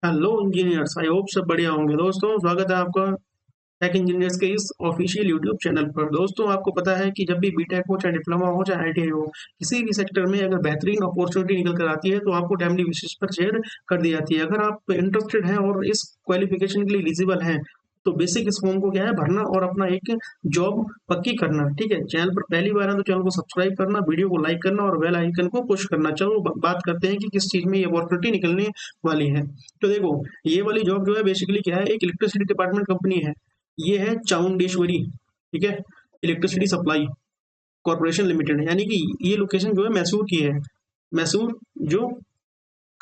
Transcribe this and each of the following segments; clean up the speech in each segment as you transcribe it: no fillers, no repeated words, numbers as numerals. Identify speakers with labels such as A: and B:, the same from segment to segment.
A: Hello engineers, I hope सब बढ़िया होंगे। दोस्तों, स्वागत है आपका टेक इंजीनियर्स के इस ऑफिशियल यूट्यूब चैनल पर। दोस्तों, आपको पता है कि जब भी बीटेक हो, चाहे डिप्लोमा हो, चाहे आईटीआई हो, किसी भी सेक्टर में अगर बेहतरीन अपॉर्चुनिटी निकल कर आती है तो आपको टाइमली बेसिस पर शेयर कर दी जाती है। अगर आप इंटरेस्टेड हैं और इस क्वालिफिकेशन के लिए एलिजिबल हैं तो बेसिक इस फॉर्म को क्या है, भरना और अपना एक जॉब पक्की करना। ठीक है, चैनल पर पहली बार है तो चैनल को सब्सक्राइब करना, वीडियो को लाइक करना और बेल आइकन को पुश करना। चलो बात करते हैं कि किस चीज में ये अपॉर्चुनिटी निकलने वाली है। तो देखो, ये वाली जॉब जो है बेसिकली क्या है, एक इलेक्ट्रिसिटी डिपार्टमेंट कंपनी है। ये है चामुंडेश्वरी, ठीक है, इलेक्ट्रिसिटी सप्लाई कॉर्पोरेशन लिमिटेड, यानी कि ये लोकेशन जो है मैसूर की है। मैसूर जो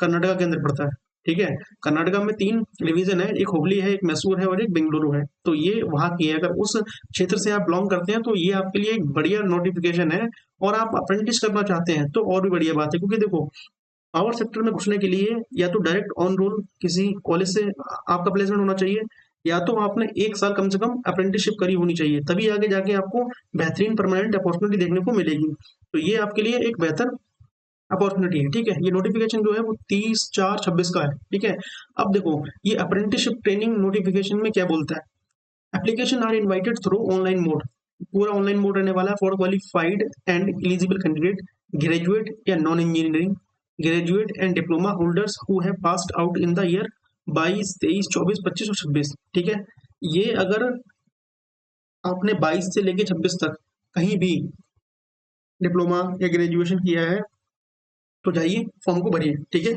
A: कर्नाटका के अंदर पड़ता है। ठीक है, कर्नाटका में तीन डिवीजन है, एक हुबली है, एक मैसूर है और एक बेंगलुरु है। तो ये वहाँ की है। अगर उस क्षेत्र से आप बिलोंग करते हैं तो ये आपके लिए एक बढ़िया नोटिफिकेशन है। और आप अप्रेंटिस करना चाहते हैं तो और भी बढ़िया बात है, क्योंकि देखो, पावर सेक्टर में घुसने के लिए या तो डायरेक्ट ऑन रोल किसी कॉलेज से आपका प्लेसमेंट होना चाहिए, या तो आपने एक साल कम से कम अप्रेंटिसशिप करी होनी चाहिए, तभी आगे जाके आपको बेहतरीन परमानेंट अपॉर्चुनिटी देखने को मिलेगी। तो ये आपके लिए एक बेहतर अपॉर्चुनिटी है। ठीक है, ये नोटिफिकेशन जो है वो 30/4/26 का है। ठीक है, अब देखो, ये अप्रेंटिसशिप ट्रेनिंग नोटिफिकेशन में क्या बोलता है। Application are invited through online mode, पूरा ऑनलाइन मोड रहने वाला है, for qualified and eligible candidate, graduate या non engineering, graduate and diploma holders who have passed out in the year 22, 23, 24, 25 और 26। ठीक है, ये अगर आपने 22 से लेके 26 तक कहीं भी डिप्लोमा या ग्रेजुएशन किया है तो जाइए फॉर्म को भरिए। ठीक है,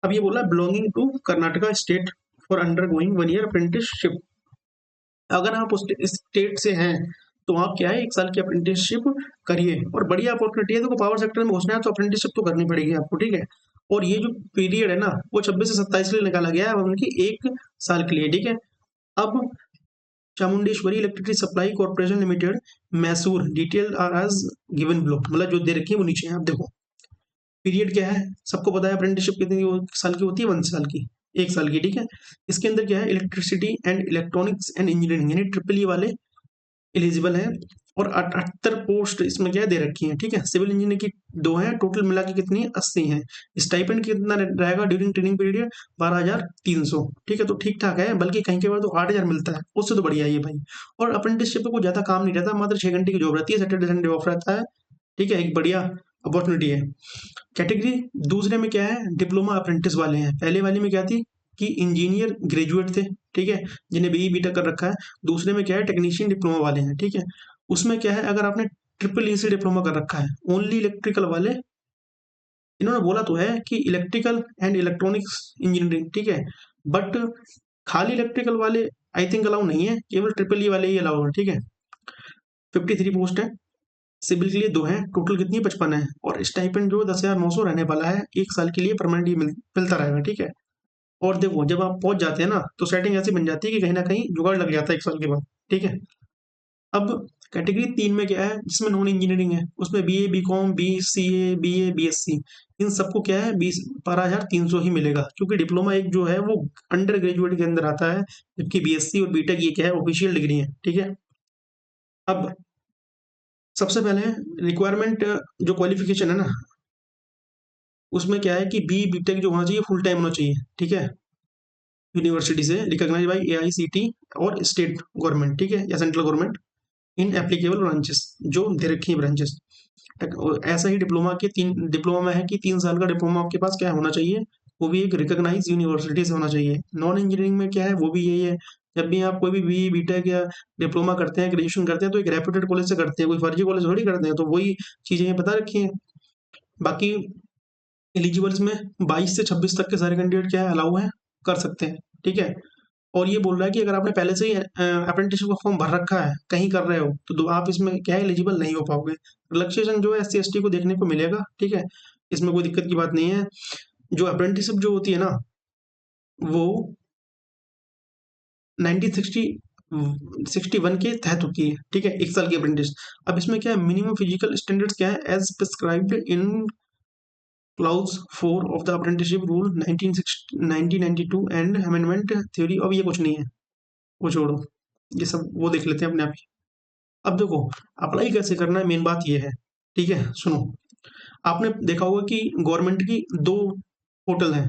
A: अब ये बोला belonging to Karnataka state for under going 1 year apprenticeship. अगर आप उस स्टेट से हैं तो आप क्या है, एक साल की अप्रेंटिसशिप करिए और बढ़िया अपॉर्चुनिटी है। देखो, पावर सेक्टर में घुसना है तो अप्रेंटिसशिप तो करनी पड़ेगी आपको। ठीक है, और ये जो पीरियड है ना, वो 26 से 27 के लिए निकाला गया है, उनकी एक साल के लिए। ठीक है, अब Chamundeshwari electricity supply corporation limited Mysore, detail are as given below, मतलब जो दे रखी है वो नीचे है। आप देखो, पीरियड क्या है, सबको पता है अप्रेंटिसशिप कितनी साल की होती है, 1 साल की, एक साल की। ठीक है, इसके अंदर क्या है, electricity and electronics and engineering यानी ट्रिपल ई वाले एलिजिबल है। और 78 पोस्ट इसमें क्या है, दे रखी है। ठीक है, सिविल इंजीनियर की दो है, टोटल मिला के कितनी है, 80 है। स्टाइपेंड कितना रहेगा ड्यूरिंग ट्रेनिंग पीरियड, 12,300। ठीक है, तो ठीक ठाक है, बल्कि कहीं के बाद तो 8,000 मिलता है, उससे तो बढ़िया है ये भाई। और अप्रेंटिसशिप पे कोई ज्यादा काम नहीं रहता, मात्र 6 घंटे की जॉब रहती है, सैटरडे संडे ऑफ रहता है। ठीक है, एक बढ़िया अपॉर्चुनिटी है। कैटेगरी दूसरे में क्या है, डिप्लोमा अप्रेंटिस वाले हैं। पहले वाले में क्या थी कि इंजीनियर ग्रेजुएट थे, ठीक है, जिन्हें बीई बीटेक कर रखा है। दूसरे में क्या है, टेक्नीशियन डिप्लोमा वाले हैं। ठीक है, उसमें क्या है, अगर आपने ट्रिपल ई से डिप्लोमा कर रखा है, ओनली इलेक्ट्रिकल वाले, इन्होंने बोला तो है कि इलेक्ट्रिकल एंड इलेक्ट्रॉनिक्स इंजीनियरिंग। ठीक है, बट खाली इलेक्ट्रिकल वाले आई थिंक अलाउ नहीं है, केवल ट्रिपल ई वाले ही अलाउ है। ठीक है, 53 पोस्ट है, सिविल के लिए दो है, टोटल कितनी है, 55 है। और स्टाइपेंड जो 10,900 रहने वाला है, एक साल के लिए परमानेंट मिलता रहेगा। ठीक है, और देखो, जब आप पहुंच जाते हैं ना तो सेटिंग ऐसी बन जाती है कि कहीं ना कहीं जुगाड़ लग जाता है एक साल के बाद। ठीक है, अब कैटेगरी 3 में क्या है, जिसमें नॉन इंजीनियरिंग है, उसमें B A B com B C A B A B S C, इन सबको क्या है, 12,300 ही मिलेगा, क्योंकि डिप्लोमा एक जो है वो अंडर ग्रेजुएट के अंदर आता है, जबकि बीएससी और बीटेक ये क्या है, ऑफिशियल डिग्री है। ठीक है, अब सबसे पहले रिक्वायरमेंट, जो क्वालिफिकेशन है ना, उसमें क्या है कि बी बीटेक जो होना चाहिए, फुल टाइम होना चाहिए। ठीक है, यूनिवर्सिटी से रिकॉग्नाइज बाई एआईसीटी और स्टेट गवर्नमेंट, ठीक है, या सेंट्रल गवर्नमेंट, इन एप्लीकेबल ब्रांचेस, जो दे रखी है ब्रांचेस। ऐसा ही डिप्लोमा के तीन, डिप्लोमा में है कि 3 साल का डिप्लोमा आपके पास क्या होना चाहिए, वो भी एक रिकॉग्नाइज यूनिवर्सिटी से होना चाहिए। नॉन इंजीनियरिंग में क्या है, वो भी यही है। जब भी आप कोई भी बी बीटेक या डिप्लोमा करते हैं, ग्रेजुएशन करते हैं, तो एक रेप्यूटेड कॉलेज से करते हैं, कोई फर्जी कॉलेज थोड़ी करते हैं। तो वही चीजें बता रखी हैं। बाकी एलिजिबल्स में 22 से 26 तक के सारे कैंडिडेट क्या है, अलाउ है, कर सकते हैं। ठीक है, और ये बोल रहा है कि अगर आपने पहले से ही अप्रेंटिसशिप का फॉर्म भर रखा है, कहीं कर रहे हो, तो आप इसमें क्या है, एलिजिबल नहीं हो पाओगे। रिलैक्सेशन जो है एससी एसटी को देखने को मिलेगा। ठीक है, इसमें कोई दिक्कत की बात नहीं है। जो अप्रेंटिसशिप जो होती है ना, वो 1961 के तहत होती है। ठीक है, एक साल की अप्रेंटिस। अब इसमें क्या है, मिनिमम फिजिकल स्टैंडर्ड्स क्या है, as prescribed in clause 4 of the apprenticeship rule 1992 and amendment theory. अब ये कुछ नहीं है, वो छोड़ो, ये सब वो देख लेते हैं अपने आप ही। अब देखो, अप्लाई कैसे करना है, मेन बात ये है। ठीक है, सुनो, आपने देखा होगा कि गवर्नमेंट की दो पोर्टल हैं,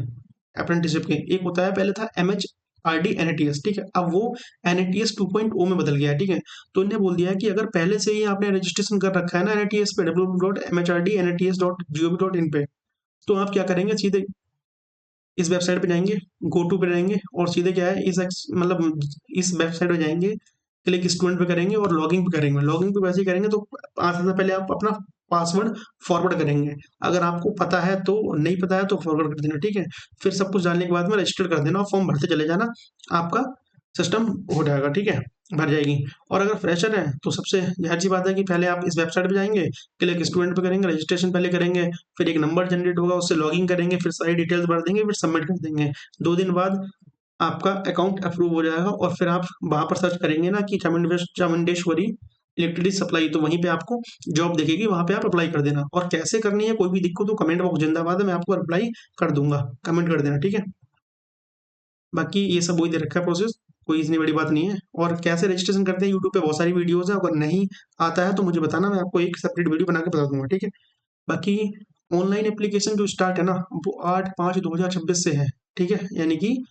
A: अप्रेंटिसशिप के। एक होता है, पहले था MHRD NATS, ठीक है, अब वो NATS 2.0 में बदल गया है, ठीक है। तो इन्हें बोल दिया है कि अगर पहले से ही आपने रजिस्ट्रेशन कर रखा है ना NATS पे www.mhrdnats.gov.in पे, तो आप क्या करेंगे, सीधे इस वेबसाइट पे जाएंगे, गो टू पे जाएंगे और सीधे क्या है, मतलब इस वेबसाइट पे जाएंगे, क्लिक स्टूडेंट पे करेंगे और लॉगिंग पे करेंगे। लॉगिंग पे वैसे ही करेंगे तो 5 से पहले आप अपना पासवर्ड फॉरवर्ड करेंगे। अगर आपको पता है तो, नहीं पता है तो फॉरवर्ड कर देना, ठीक है। फिर सब कुछ डालने के बाद में रजिस्टर कर देना और फॉर्म भरते चले जाना, आपका सिस्टम हो जाएगा, ठीक है, भर जाएगी। और अगर फ्रेशर है तो सबसे जाहिर सी बात है कि पहले आप इस वेबसाइट पे जाएंगे, क्लिक स्टूडेंट पे करेंगे, रजिस्ट्रेशन पहले करेंगे, फिर एक नंबर जनरेट होगा, उससे लॉगिन करेंगे, फिर सारी डिटेल्स भर देंगे, फिर सबमिट कर देंगे। 2 दिन बाद आपका अकाउंट अप्रूव हो जाएगा और फिर आप वहां पर सर्च करेंगे ना कि चामुंडेश्वरी इलेक्ट्रिसिटी सप्लाई, तो वहीं पे आपको जॉब दिखेगी, वहां पे आप अप्लाई कर देना। और कैसे करनी है, कोई भी दिक्कत हो कमेंट बॉक्स जिंदाबाद है, मैं आपको रिप्लाई कर दूंगा, कमेंट कर देना, ठीक है। बाकी ये सब वही दे रखा है प्रोसेस, कोई इतनी बड़ी बात नहीं है। और कैसे रजिस्ट्रेशन करते हैं, यूट्यूब पे बहुत सारी वीडियोस है, अगर नहीं आता है तो मुझे बताना, मैं आपको एक सेपरेट वीडियो बना के बता दूंगा, ठीक है। बाकी ऑनलाइन एप्लीकेशन जो स्टार्ट है ना, वो 8/5/2026 से है, ठीक है, यानी कि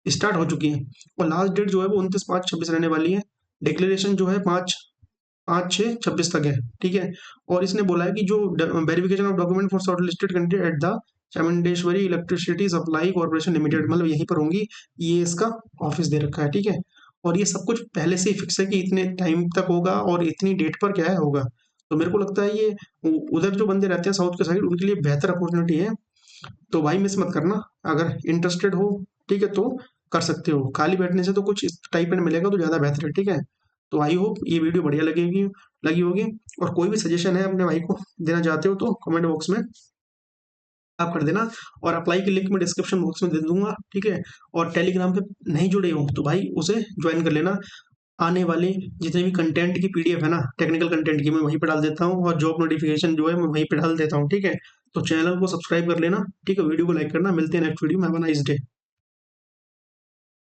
A: स्टार्ट हो चुकी है। और लास्ट डेट जो है वो 29/5/26 रहने वाली है। डिक्लेरेशन जो है 5/6/26 तक है, ठीक है। और इसने बोला है कि जो verification of document for short listed candidate at the Chamundeshwari electricity supply corporation limited, मतलब यहीं पर होंगी, ये इसका ऑफिस दे रखा है, ठीक है। और ये सब कुछ पहले से ही फिक्स है कि इतने टाइम तक होगा और इतनी डेट पर क्या है होगा। तो मेरे को लगता है ये उधर जो बंदे रहते हैं साउथ के साइड, उनके लिए बेहतर अपॉर्चुनिटी है। तो भाई मिस मत करना, अगर इंटरेस्टेड हो, ठीक है, तो कर सकते हो। खाली बैठने से तो कुछ इस टाइप में मिलेगा तो ज़्यादा बेहतर है, ठीक है। तो आई होप ये वीडियो बढ़िया लगी होगी। और कोई भी सजेशन है अपने भाई को देना चाहते हो तो कमेंट बॉक्स में आप कर देना। और अप्लाई की लिंक मैं डिस्क्रिप्शन बॉक्स में दे दूंगा, ठीक है। और टेलीग्राम पे नहीं जुड़े हो तो भाई उसे ज्वाइन कर लेना। आने वाले जितने भी कंटेंट की PDF है ना, टेक्निकल कंटेंट की, मैं वहीं पे डाल देता हूँ और जॉब नोटिफिकेशन जो है मैं वहीं पे डाल देता हूँ, ठीक है। तो चैनल को सब्सक्राइब कर लेना, ठीक है, वीडियो को लाइक करना। मिलते हैं नेक्स्ट वीडियो में। Have a nice day.